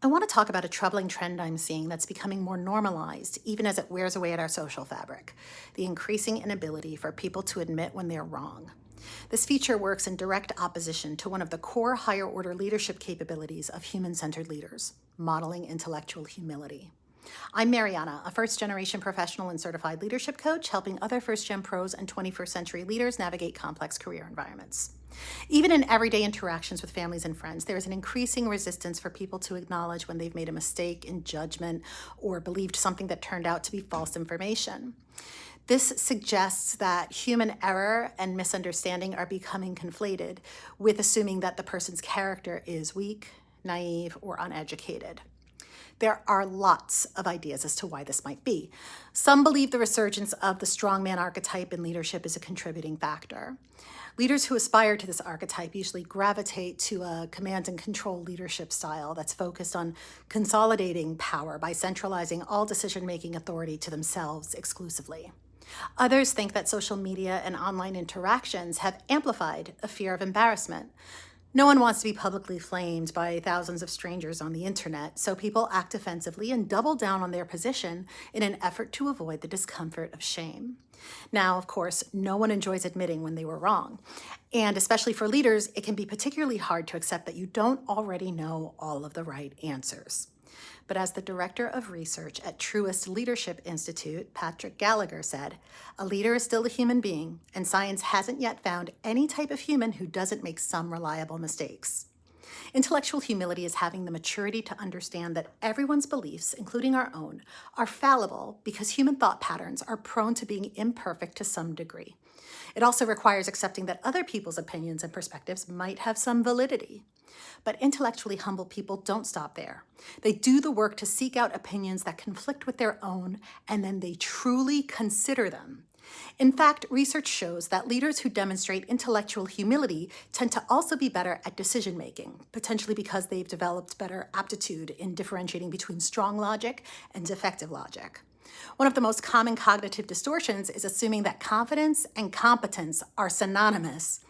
I want to talk about a troubling trend I'm seeing that's becoming more normalized, even as it wears away at our social fabric: the increasing inability for people to admit when they're wrong. This feature works in direct opposition to one of the core higher order leadership capabilities of human centered leaders: modeling intellectual humility. I'm Mariana, a first generation professional and certified leadership coach, helping other first gen pros and 21st century leaders navigate complex career environments. Even in everyday interactions with families and friends, there is an increasing resistance for people to acknowledge when they've made a mistake in judgment or believed something that turned out to be false information. This suggests that human error and misunderstanding are becoming conflated with assuming that the person's character is weak, naive, or uneducated. There are lots of ideas as to why this might be. Some believe the resurgence of the strongman archetype in leadership is a contributing factor. Leaders who aspire to this archetype usually gravitate to a command and control leadership style that's focused on consolidating power by centralizing all decision-making authority to themselves exclusively. Others think that social media and online interactions have amplified a fear of embarrassment. No one wants to be publicly flamed by thousands of strangers on the internet, so people act offensively and double down on their position in an effort to avoid the discomfort of shame. Now, of course, no one enjoys admitting when they were wrong. And especially for leaders, it can be particularly hard to accept that you don't already know all of the right answers. But as the director of research at Truist Leadership Institute, Patrick Gallagher, said, a leader is still a human being, and science hasn't yet found any type of human who doesn't make some reliable mistakes. Intellectual humility is having the maturity to understand that everyone's beliefs, including our own, are fallible because human thought patterns are prone to being imperfect to some degree. It also requires accepting that other people's opinions and perspectives might have some validity. But intellectually humble people don't stop there. They do the work to seek out opinions that conflict with their own, and then they truly consider them. In fact, research shows that leaders who demonstrate intellectual humility tend to also be better at decision making, potentially because they've developed better aptitude in differentiating between strong logic and defective logic. One of the most common cognitive distortions is assuming that confidence and competence are synonymous.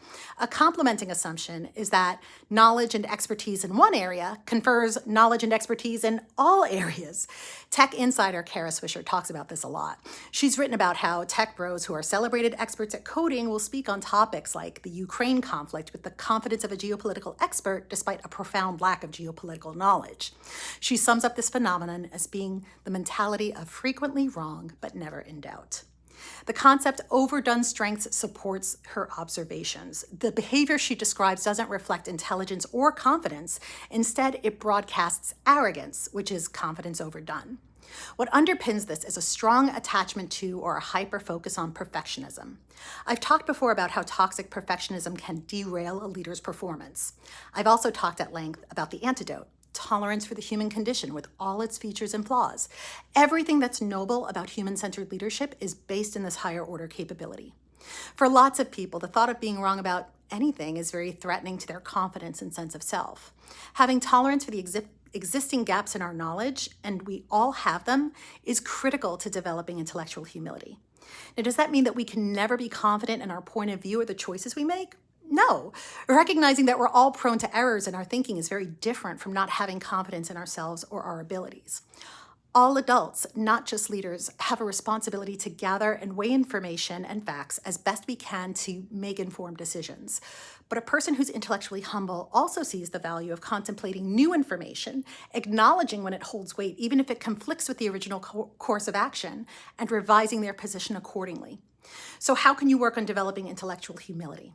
A complementing assumption is that knowledge and expertise in one area confers knowledge and expertise in all areas. Tech insider Kara Swisher talks about this a lot. She's written about how tech bros who are celebrated experts at coding will speak on topics like the Ukraine conflict with the confidence of a geopolitical expert despite a profound lack of geopolitical knowledge. She sums up this phenomenon as being the mentality of frequently wrong but never in doubt. The concept overdone strength supports her observations. The behavior she describes doesn't reflect intelligence or confidence. Instead, it broadcasts arrogance, which is confidence overdone. What underpins this is a strong attachment to or a hyper focus on perfectionism. I've talked before about how toxic perfectionism can derail a leader's performance. I've also talked at length about the antidote: tolerance for the human condition with all its features and flaws. Everything that's noble about human-centered leadership is based in this higher order capability. For lots of people, the thought of being wrong about anything is very threatening to their confidence and sense of self. Having tolerance for the existing gaps in our knowledge, and we all have them, is critical to developing intellectual humility. Now, does that mean that we can never be confident in our point of view or the choices we make? No. Recognizing that we're all prone to errors in our thinking is very different from not having confidence in ourselves or our abilities. All adults, not just leaders, have a responsibility to gather and weigh information and facts as best we can to make informed decisions. But a person who's intellectually humble also sees the value of contemplating new information, acknowledging when it holds weight, even if it conflicts with the original course of action, and revising their position accordingly. So how can you work on developing intellectual humility?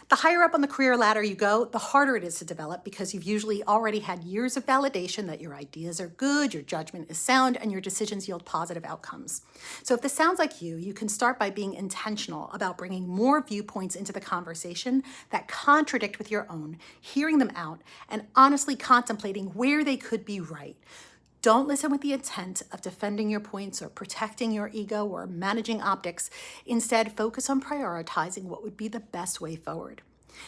The higher up on the career ladder you go, the harder it is to develop because you've usually already had years of validation that your ideas are good, your judgment is sound, and your decisions yield positive outcomes. So if this sounds like you can start by being intentional about bringing more viewpoints into the conversation that contradict with your own, hearing them out, and honestly contemplating where they could be right. Don't listen with the intent of defending your points or protecting your ego or managing optics. Instead, focus on prioritizing what would be the best way forward.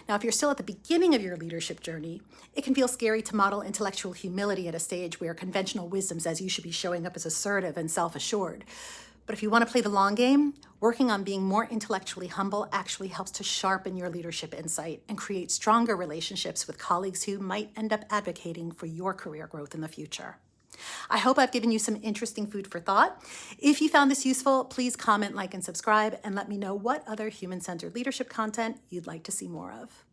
Now, if you're still at the beginning of your leadership journey, it can feel scary to model intellectual humility at a stage where conventional wisdom says you should be showing up as assertive and self-assured. But if you want to play the long game, working on being more intellectually humble actually helps to sharpen your leadership insight and create stronger relationships with colleagues who might end up advocating for your career growth in the future. I hope I've given you some interesting food for thought. If you found this useful, please comment, like, and subscribe, and let me know what other human-centered leadership content you'd like to see more of.